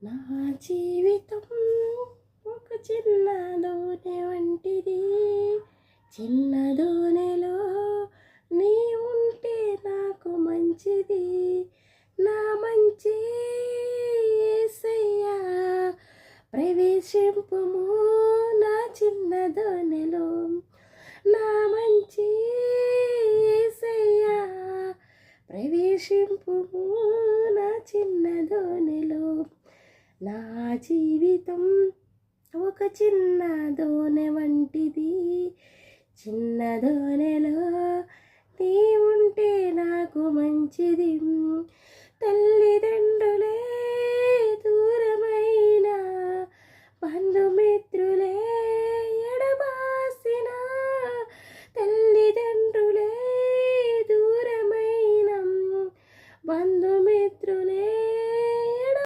నా జీవితం ఒక చిన్న దోణి వంటిది, చిన్న దోణిలో నీ ఉంటే నాకు మంచిది. నా మంచి యేసయ్యా ప్రవేశింపుము నా చిన్న దోణిలో. నా మంచి యేసయ్యా ప్రవేశింపుము నా చిన్న దోణిలో. నా జీవితం ఒక చిన్న దోణి వంటిది, చిన్న దోణిలో నీ ఉంటే నాకు మంచిది. తల్లిదండ్రులే